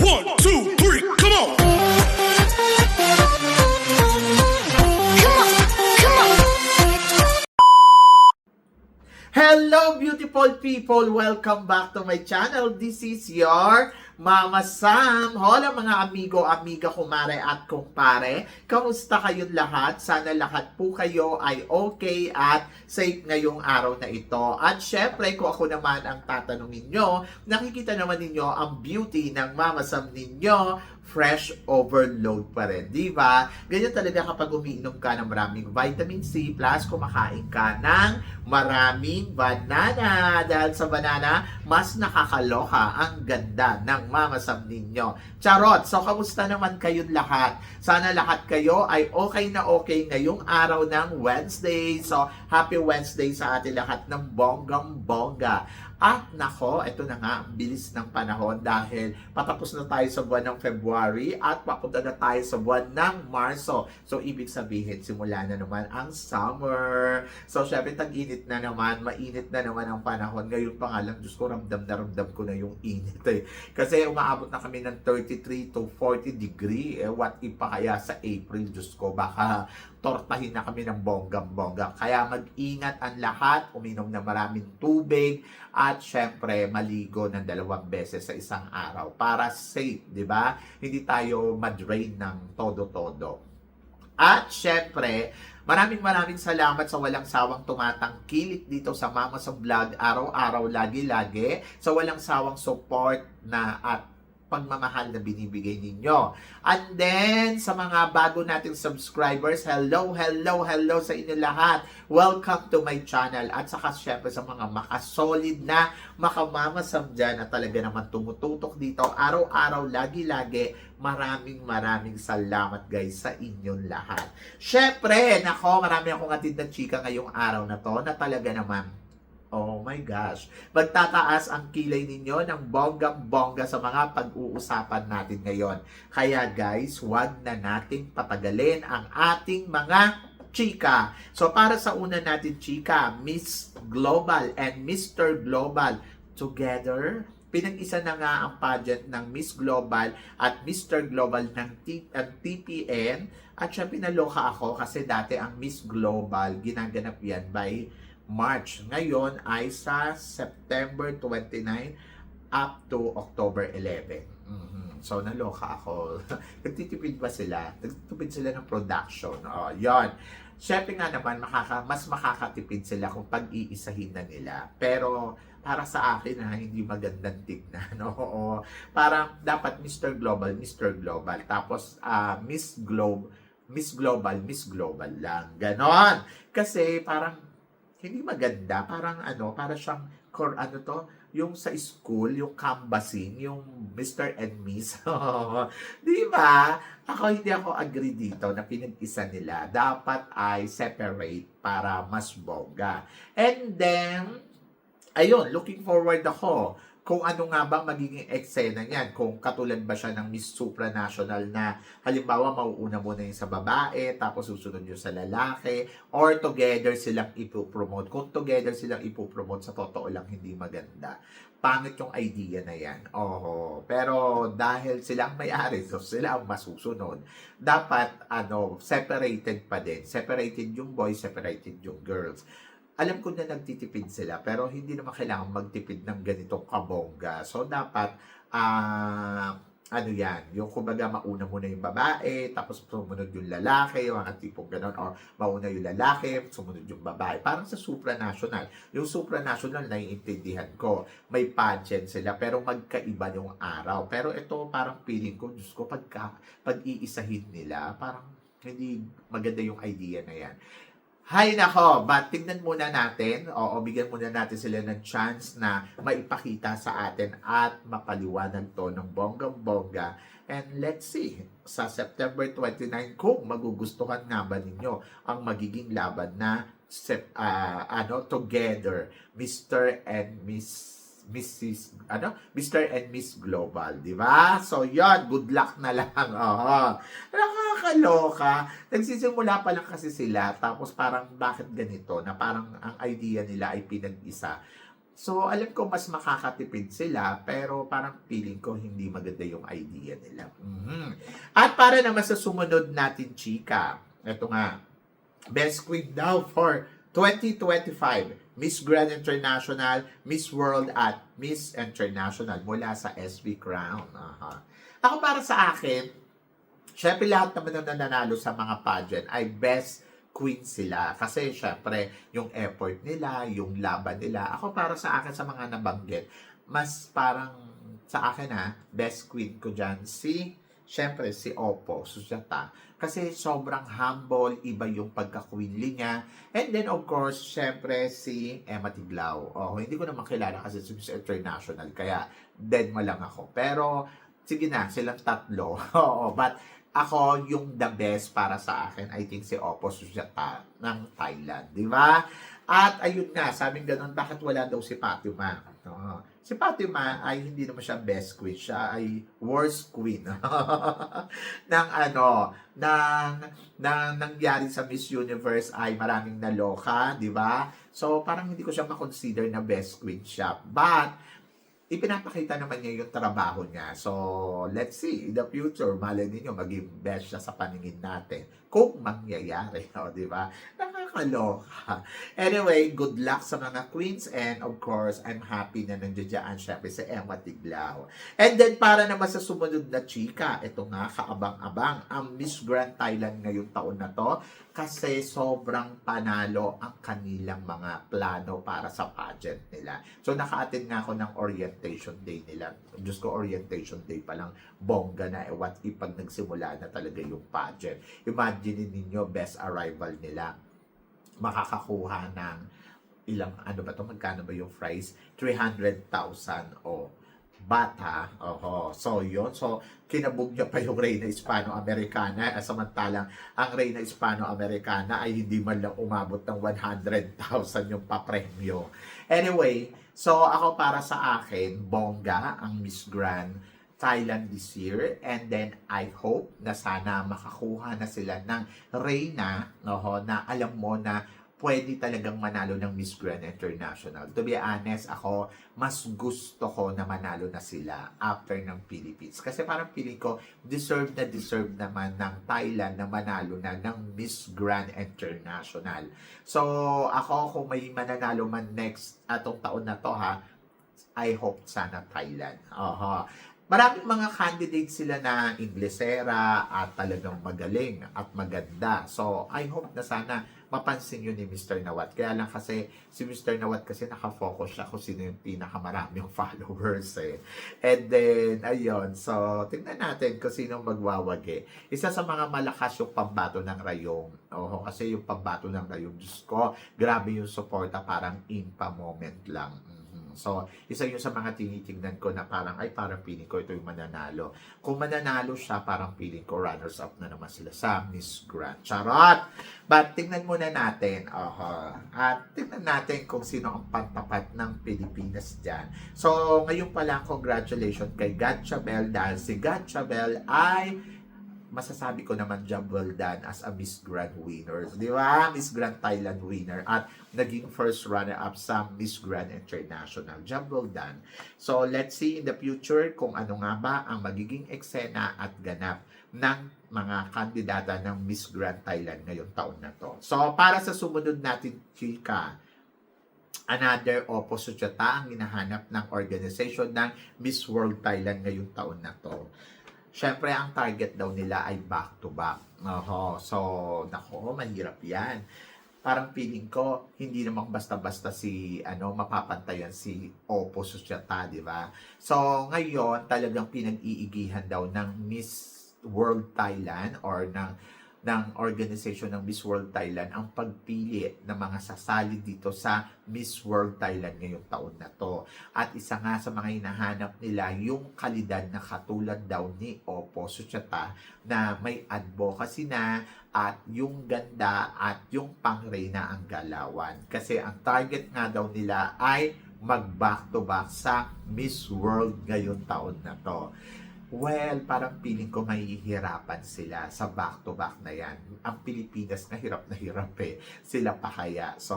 1, 2, 3, come on! Hello beautiful people! Welcome back to my channel. This is your Mama Sam. Hola mga amigo, amiga, kumare at kumpare. Kamusta kayong lahat? Sana lahat po kayo ay okay at safe ngayong araw na ito. At syempre, kung ako naman ang tatanungin nyo, nakikita naman ninyo ang beauty ng Mama Sam ninyo, fresh overload pa rin, di ba? Ganyan talaga kapag umiinom ka ng maraming vitamin C plus kumakain ka ng maraming banana. Dahil sa banana, mas nakakaloka ang ganda ng Mama Sam ninyo. Charot! So, kamusta naman kayong lahat? Sana lahat kayo ay okay na okay ngayong araw ng Wednesday. So, happy Wednesday sa atin lahat ng bonggang-bongga. At nako, ito na nga, ang bilis ng panahon dahil patapos na tayo sa buwan ng February at papunta na tayo sa buwan ng Marso. So, ibig sabihin, simula na naman ang summer. So, syempre, tag-init na naman, mainit na naman ang panahon. Ngayon pa nga lang, Diyos ko, ramdam ko na yung init eh. Kasi umaabot na kami ng 33 to 40 degree. What if pa kaya sa April, Diyos ko, baka tortahin na kami ng bonggang-bongga. Kaya mag-ingat ang lahat, uminom na maraming tubig, at syempre maligo ng 2 beses sa isang araw para safe, di ba? Hindi tayo ma-drain ng todo-todo. At syempre, maraming salamat sa walang sawang tumatangkilik dito sa Mama Sam Vlog, araw-araw, lagi-lagi, sa walang sawang support na at pagmamahal na binibigay ninyo. And then, sa mga bago nating subscribers, hello sa inyo lahat. Welcome to my channel. At saka syempre sa mga makasolid na Mama Sam dyan na talaga naman tumututok dito araw-araw, lagi-lagi. Maraming salamat guys sa inyong lahat. Syempre, nako, marami akong atid na chika ngayong araw na to na talaga naman, oh my gosh, magtataas ang kilay ninyo ng bonggang-bongga sa mga pag-uusapan natin ngayon. Kaya guys, huwag na nating patagalin ang ating mga chika. So para sa una natin chika, Miss Global and Mr. Global together. Pinag-isa na nga ang pageant ng Miss Global at Mr. Global ng TPN. At siya pinaloka ako kasi dati ang Miss Global, ginaganap yan by March. Ngayon ay sa September 29 up to October 11. So, naloka ako. Nagtitipid ba sila? Nagtitipid sila ng production. O, yon. Siyempre nga naman, mas makakatipid sila kung pag-iisahin na nila. Pero, para sa akin hindi magandang tignan. Oo. Parang dapat Mr. Global Tapos, Miss Global lang. Ganon. Kasi, parang hindi maganda, parang para siyang yung sa school, yung canvassing, yung Mr. and Miss. Di ba? Hindi ako agree dito na pinag-isa nila. Dapat ay separate para mas bongga. And then, ayun, looking forward ako kung ano nga bang magiging eksena niyan. Kung katulad ba siya ng Miss Supranational na halimbawa mauuna muna yung sa babae, tapos susunod yung sa lalaki, or together silang ipopromote. Kung together silang ipopromote, sa totoo lang hindi maganda. Pangit yung idea na yan. Pero dahil silang may-ari, so sila ang masusunod. Dapat separated pa din. Separated yung boys, separated yung girls. Alam ko na nagtitipid sila, pero hindi naman kailangan magtipid ng ganitong kabongga. So, dapat, yung kumbaga mauna muna yung babae, tapos sumunod yung lalaki, yung mga tipong ganon, or mauna yung lalaki, sumunod yung babae. Parang sa supranational. Yung supranational, naiintindihan ko, may pageant sila, pero magkaiba yung araw. Pero ito, parang feeling ko, Diyos ko, pag-iisahin nila, parang hindi maganda yung idea na yan. Hay nako, but tignan muna natin, bigyan muna natin sila ng chance na maipakita sa atin at mapaliwanag to ng bonggang-bongga. And let's see, sa September 29, kung magugustuhan nga ba ninyo ang magiging laban na together, Mr. and Miss Global, di ba? So, yon, good luck na lang. Nakakaloka. Nagsisimula pa lang kasi sila, tapos parang bakit ganito, na parang ang idea nila ay pinag-isa. So, alam ko mas makakatipid sila, pero parang feeling ko hindi maganda yung idea nila. At para naman sa sumunod natin, chika, ito nga, Best Queen daw for 2025, Miss Grand International, Miss World at Miss International mula sa SB Crown. Ako para sa akin, syempre lahat naman na nananalo sa mga pageant ay best queen sila. Kasi syempre, yung effort nila, yung laban nila. Ako para sa akin sa mga nabanggit, mas parang sa akin best queen ko dyan syempre si Oppo Suchata. Kasi sobrang humble, iba yung pagka-queenly niya. And then of course, syempre si Emma Tiglao. Hindi ko naman kilala kasi si Miss International, kaya dead mo lang ako. Pero sige na, silang tatlo. But ako, yung the best para sa akin, I think si Oppo Suchata ng Thailand, di ba? At ayun nga, sabing ganun, bakit wala daw si Fatima? Si Fatima ay hindi naman siya best queen, siya ay worst queen ng nangyari sa Miss Universe ay maraming naloka, di ba? So parang hindi ko siya ma-consider na best queen siya. But ipinapakita naman niya yung trabaho niya. So, let's see, in the future, malay ninyo, maging best siya sa paningin natin. Kung mangyayari, di ba? Nakakaloka. Anyway, good luck sa mga queens and of course, I'm happy na nandiyan syempre si Emma Tiglao. And then, para naman sa sumunod na chika, ito nga, kaabang-abang, ang Miss Grand Thailand ngayong taon na to, kasi sobrang panalo ang kanilang mga plano para sa pageant nila. So, naka-attend nga ako ng orientation day nila. Diyos ko, orientation day pa lang, bongga na. What if pag nagsimula na talaga yung pageant? Imagine ninyo, best arrival nila. Makakakuha ng ilang, magkano ba yung prize? 300,000 bata. So, yun. So, kinabog niya pa yung Reyna Hispano-Americana. Samantalang, ang Reyna Hispano-Americana ay hindi man lang umabot ng 100,000 yung papremyo. Anyway, so, ako para sa akin, bongga ang Miss Grand Thailand this year. And then, I hope na sana makakuha na sila ng Reyna, na alam mo na pwede talagang manalo ng Miss Grand International. To be honest, ako, mas gusto ko na manalo na sila after ng Philippines. Kasi parang feeling ko, deserve naman ng Thailand na manalo na ng Miss Grand International. So, ako, kung may mananalo man next atong taon na to I hope sana Thailand. Maraming mga candidates sila na Inglesera at talagang magaling at maganda. So, I hope na sana mapansin yun ni Mr. Nawat. Kaya lang kasi si Mr. Nawat kasi nakafocus siya kung sino yung pinakamaraming followers And then, ayun. So, tingnan natin kung sino magwawagi. Isa sa mga malakas yung pambato ng Rayong. Kasi yung pambato ng Rayong, Diyos ko, grabe yung suporta, parang impa moment lang. So, isa yun sa mga tinitingnan ko na parang, parang feeling ko ito yung mananalo. Kung mananalo siya, parang feeling ko runners-up na naman sila sa Miss Grand. Charot! But, tingnan muna natin. At tingnan natin kung sino ang pantapat ng Pilipinas dyan. So, ngayon pala, congratulations kay Gatchabel dahil si Gatchabel ay masasabi ko naman job well done as a Miss Grand winner. Di ba? Miss Grand Thailand winner at naging first runner-up sa Miss Grand International. Job well done. So, let's see in the future kung ano nga ba ang magiging eksena at ganap ng mga kandidata ng Miss Grand Thailand ngayong taon na to. So, para sa sumunod natin, chika, another Oppo Suchata ang hinahanap ng organization ng Miss World Thailand ngayong taon na to. Siyempre, ang target daw nila ay back-to-back. So, mahirap yan. Parang feeling ko, hindi namang basta-basta mapapantayan si Oppo Suchata, di ba? So, ngayon, talagang pinag-iigihan daw ng Miss World Thailand or ng organization ng Miss World Thailand ang pagpili ng mga sasali dito sa Miss World Thailand ngayong taon na to. At isa nga sa mga hinahanap nila yung kalidad na katulad daw ni Oppo Suchata na may advocacy na at yung ganda at yung pang-reyna ang galawan. Kasi ang target nga daw nila ay mag-back to back sa Miss World ngayong taon na to. Well, parang feeling ko mahihirapan sila sa back-to-back na yan. Ang Pilipinas na hirap eh. Sila pa kaya. So,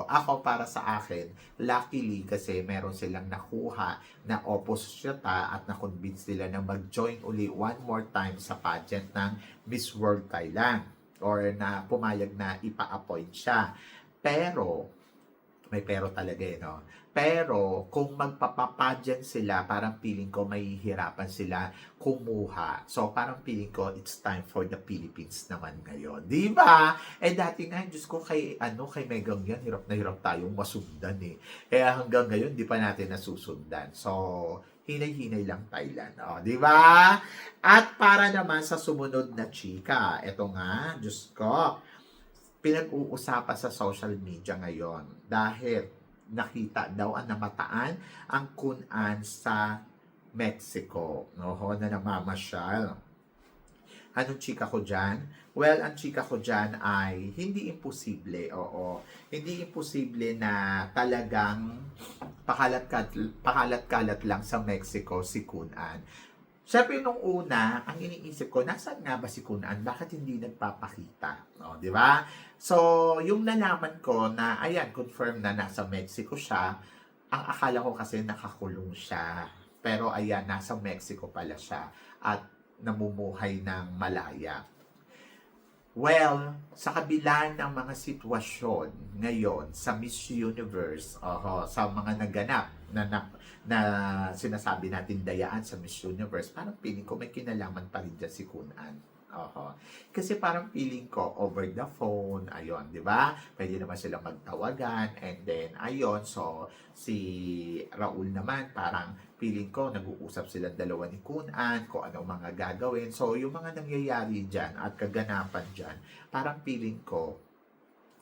ako para sa akin, luckily kasi meron silang nakuha na opposite at na-convince sila na mag-join uli one more time sa pageant ng Miss World Thailand or na pumayag na ipa-appoint siya. Pero, may pero talaga eh, no? Pero, kung magpapapageant sila, parang feeling ko mahihirapan sila kumuha. So, parang feeling ko, it's time for the Philippines naman ngayon. Di ba? Eh, dati nga, Diyos ko, kay Megang yan, hirap na hirap tayong masundan eh. Kaya hanggang ngayon, di pa natin nasusundan. So, hinay-hinay lang Thailand. O, di ba? At para naman sa sumunod na chika, eto nga, Diyos ko, pinag-uusapan sa social media ngayon dahil nakita daw ang namataan ang Kun-an sa Mexico. Oho, na namamasyal. Anong chika ko dyan? Well, ang chika ko dyan ay hindi imposible. Oo. Hindi imposible na talagang pakalat-kalat lang sa Mexico si Kun-an. Siyempre, nung una, ang iniisip ko, nasaan nga ba si Kun-an? Bakit hindi nagpapakita? O, di ba? So, yung nalaman ko na, ayan, confirm na nasa Mexico siya, ang akala ko kasi nakakulong siya. Pero, ayan, nasa Mexico pala siya at namumuhay ng malaya. Well, sa kabila ng mga sitwasyon ngayon sa Miss Universe, sa mga naganap na sinasabi natin dayaan sa Miss Universe, parang feeling ko may kinalaman pa rin dyan si Kun-an. Kasi parang feeling ko over the phone, ayun, di ba? Pwede naman silang magtawagan and then, ayun, so si Raul naman parang feeling ko nag-uusap silang dalawa ni Kun-an kung ano mga gagawin. So, yung mga nangyayari dyan at kaganapan dyan, parang feeling ko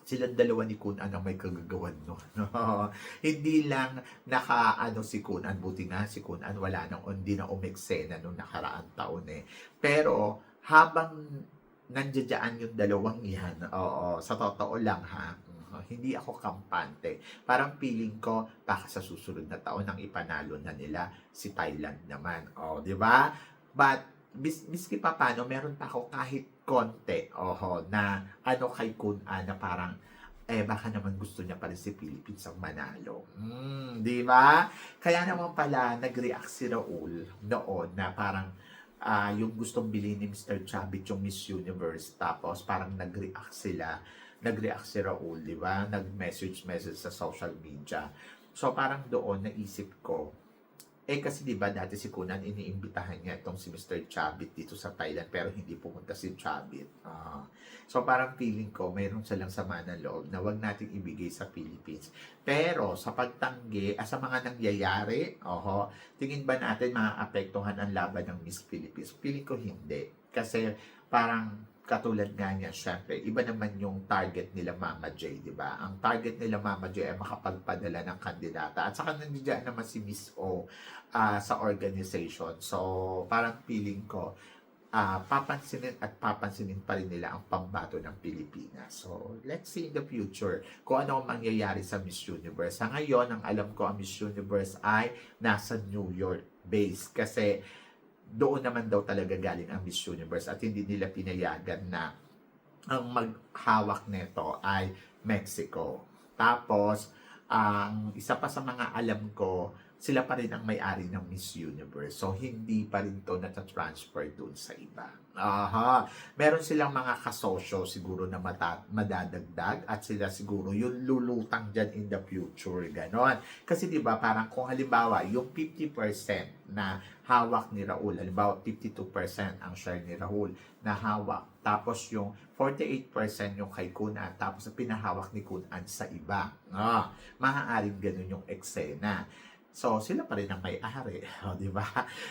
silang dalawa ni Kun-an ang may kagagawan no. Hindi lang si Kun-an, buti nga si Kun-an wala nang hindi na umeksena nung nakaraang taon eh. Pero habang nandiyan yung dalawang yan, sa totoo lang ha, hindi ako kampante. Parang feeling ko baka sa susunod na taon ang ipanalo na nila si Thailand naman. Di ba? But miski pa paano, meron pa ako kahit konti na kay Kun-an na parang baka naman gusto niya pa rin si Philippines ang manalo. Di ba? Kaya naman pala nag-react si Raul noon na parang yung gustong bilhin ni Mr. Chavit yung Miss Universe, tapos parang nag-react si Raul, di ba? Nag-message sa social media. So parang doon naisip ko, kasi di ba dati si Kun-an iniimbitahan niya itong si Mr. Chavit dito sa Thailand pero hindi pumunta si Chavit. So parang feeling ko mayroon silang sama ng loob na wag nating ibigay sa Philippines. Pero sa pagtanggi, sa mga nangyayari, tingin ba natin maaapektuhan ang laban ng Miss Philippines? Feeling ko hindi. Kasi parang katulad nga niya, syempre, iba naman yung target nila Mama J, di ba? Ang target nila Mama J ay makapagpadala ng kandidata. At saka nandiyan naman si Miss O sa organization. So, parang feeling ko, papansinin pa rin nila ang pambato ng Pilipinas. So, let's see in the future kung ano ang mangyayari sa Miss Universe. Sa ngayon, ang alam ko, ang Miss Universe ay nasa New York base. Kasi, doon naman daw talaga galing ang Miss Universe at hindi nila pinayagan na ang maghawak nito ay Mexico. Tapos, ang isa pa sa mga alam ko, sila pa rin ang may-ari ng Miss Universe. So, hindi pa rin to nata-transfer doon sa iba. Meron silang mga kasosyo siguro na madadagdag at sila siguro yung lulutang dyan in the future. Ganon. Kasi diba parang kung halimbawa yung 50% na hawak ni Raul, halimbawa 52% ang share ni Raul na hawak. Tapos yung 48% yung kay Kun-an, tapos pinahawak ni Kun-an sa iba. Maaaring ganun yung eksena. So, sila pa rin ang may-ari. Di ba?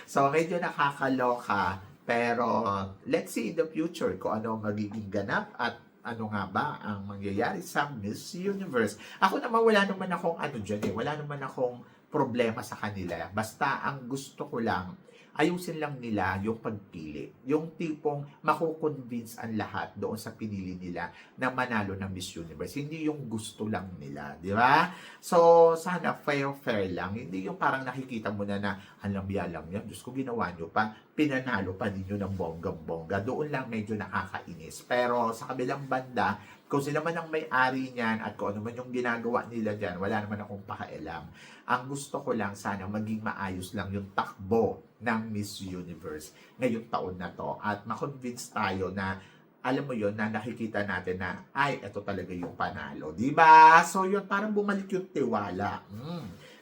So, medyo nakakaloka. Pero, let's see in the future kung ano magiging ganap at ano nga ba ang mangyayari sa Miss Universe. Ako naman, wala naman akong dyan eh. Wala naman akong problema sa kanila. Basta, ang gusto ko lang, ayusin lang nila yung pagpili. Yung tipong makukonvince ang lahat doon sa pinili nila na manalo ng Miss Universe. Hindi yung gusto lang nila, di ba? So, sana fair lang. Hindi yung parang nakikita mo na alam yan. Diyos ko, ginawa nyo pa. Pinanalo pa ninyo ng bonggang-bongga. Doon lang medyo nakakainis. Pero sa kabilang banda, kung sila man ang may-ari niyan at kung ano man yung ginagawa nila dyan, wala naman akong pakialam. Ang gusto ko lang sana maging maayos lang yung takbo ng Miss Universe ngayong taon na to. At makonvince tayo na alam mo yon na nakikita natin na ay, ito talaga yung panalo. Diba? So yun, parang bumalik yung tiwala.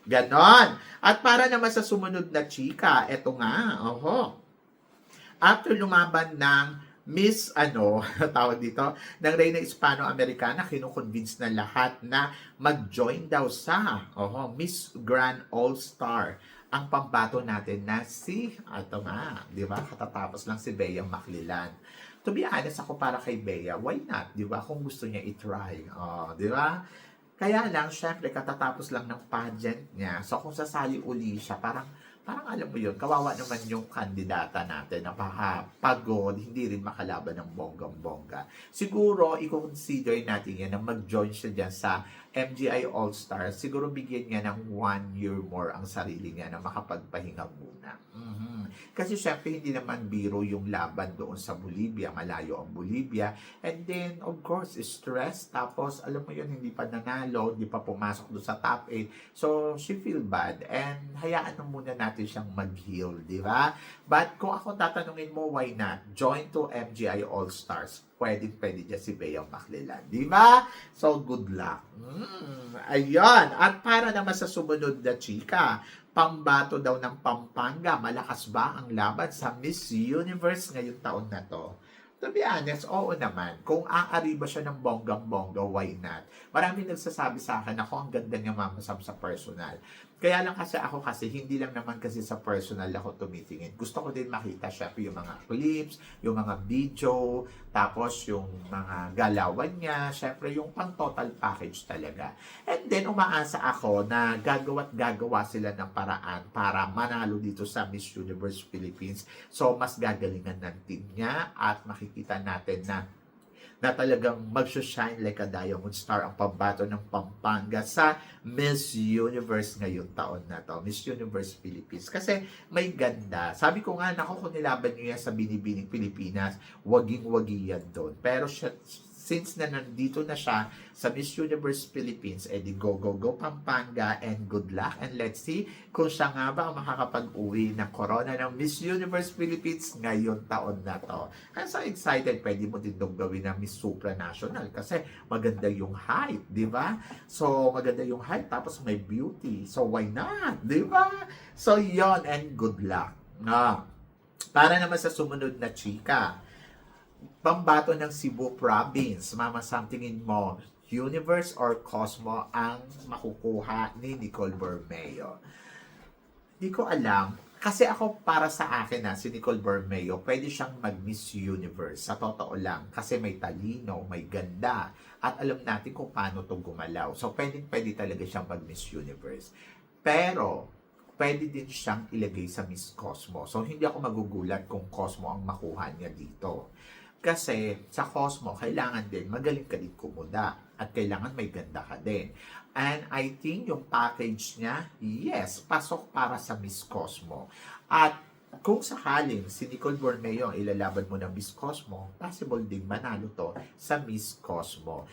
Ganon. At para naman sa sumunod na chika, eto nga, after lumaban ng Miss, tawag dito, ng Reyna Hispano-Americana, kinukonvince na lahat na mag-join daw sa Miss Grand All-Star. Ang pambato natin na si, di ba, katatapos lang si Bea Maclilan. To be honest, ako para kay Bea, why not, di ba, kung gusto niya i-try, di ba? Kaya lang, syempre, katatapos lang ng pageant niya. So, kung sasali uli siya, parang alam mo yun, kawawa naman yung kandidata natin na pagod, hindi rin makalaban ng bonggang-bongga. Siguro, i-consider natin yan na mag-join siya dyan sa MGI All-Stars. Siguro bigyan niya ng 1 year more ang sarili niya na makapagpahinga muna. Kasi syempre, hindi naman biro yung laban doon sa Bolivia. Malayo ang Bolivia. And then, of course, stress. Tapos, alam mo yun, hindi pa nanalo, hindi pa pumasok doon sa top 8. So, she feel bad. And hayaan na muna natin siyang mag-heal, di ba? But kung ako tatanungin mo, why not? Join to MGI All-Stars. Pwede dyan si Bea Maclilan. Di ba? So, good luck. Ayun. At para naman sa sumunod na chika, pambato daw ng Pampanga. Malakas ba ang laban sa Miss Universe ngayong taon na to? To be honest, oo naman. Kung aariba siya ng bonggang-bongga, why not? Maraming nagsasabi sa akin, ako ang ganda niya mamasam sa personal. Kaya lang ako hindi lang naman kasi sa personal ako tumitingin. Gusto ko din makita siya yung mga clips, yung mga video, tapos yung mga galawan niya, syempre yung pang total package talaga. And then umaasa ako na gagawa sila ng paraan para manalo dito sa Miss Universe Philippines. So mas gagalingan ng team niya at makikita natin na talagang mag-shine like a diamond star ang pambato ng Pampanga sa Miss Universe ngayong taon na to. Miss Universe Philippines. Kasi may ganda. Sabi ko nga, kung nilaban nyo yan sa Binibining Pilipinas, waging-wagi yan doon. Pero since na nandito na siya sa Miss Universe Philippines, edi go Pampanga and good luck. And let's see kung siya nga ba ang makakapag-uwi ng corona ng Miss Universe Philippines ngayon taon na to. Kaya so excited, pwede mo din daw gawin ng Miss Supranational kasi maganda yung height, di ba? So maganda yung height tapos may beauty. So why not, di ba? So yon and good luck. Para naman sa sumunod na chika, pambato ng Cebu Province. Mama, somethingin mo, Universe or Cosmo ang makukuha ni Nicole Bermeo? Hindi ko alam. Kasi ako, para sa akin si Nicole Bermeo, pwede siyang mag-Miss Universe. Sa totoo lang. Kasi may talino, may ganda. At alam natin kung paano ito gumalaw. So, pwede talaga siyang mag-Miss Universe. Pero, pwede din siyang ilagay sa Miss Cosmo. So, hindi ako magugulat kung Cosmo ang makuha niya dito. Kasi sa Cosmo, kailangan din magaling ka din kumuda at kailangan may ganda ka din. And I think yung package niya, yes, pasok para sa Miss Cosmo. At kung sakaling si Nicole Bermeo ang ilalaban mo ng Miss Cosmo, possible din manalo to sa Miss Cosmo.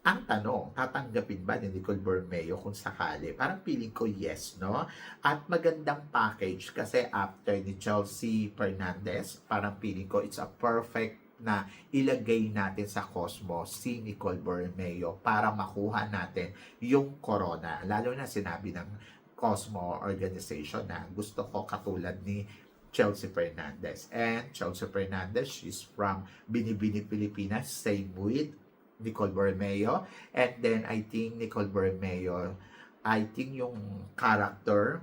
Ang tanong, tatanggapin ba ni Nicole Bermeo kung sakali? Parang feeling ko yes, no? At magandang package kasi after ni Chelsea Fernandez, parang feeling ko it's a perfect na ilagay natin sa Cosmo si Nicole Bermeo para makuha natin yung corona. Lalo na sinabi ng Cosmo organization na gusto ko katulad ni Chelsea Fernandez. And Chelsea Fernandez, she's from Binibining, Pilipinas. Same with Nicole Bermeo. And then I think Nicole Bermeo, I think yung character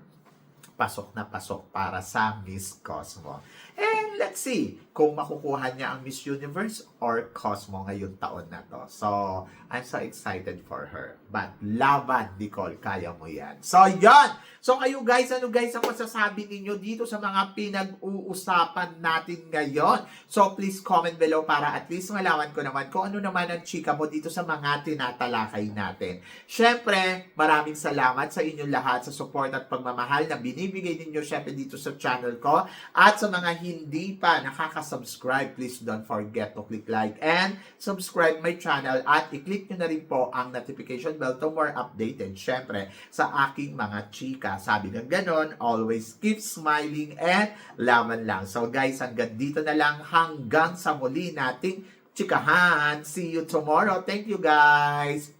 pasok na pasok para sa Miss Cosmo. And let's see kung makukuha niya ang Miss Universe or Cosmo ngayong taon na to. So, I'm so excited for her. But, laban, Nicole, kaya mo yan. So, yon. So, kayo guys, ano guys ang masasabi ninyo dito sa mga pinag-uusapan natin ngayon? So, please comment below para at least malaman ko naman kung ano naman ang chika mo dito sa mga tinatalakay natin. Syempre, maraming salamat sa inyong lahat sa support at pagmamahal na binibigay ninyo syempre dito sa channel ko. At sa mga hindi pa nakaka-subscribe, please don't forget to click like and subscribe my channel at i-click nyo na rin po ang notification bell to more updated syempre sa aking mga chika. Sabi ng ganon, always keep smiling and laban lang. So guys, hanggang dito na lang, hanggang sa muli nating chikahan. See you tomorrow. Thank you guys.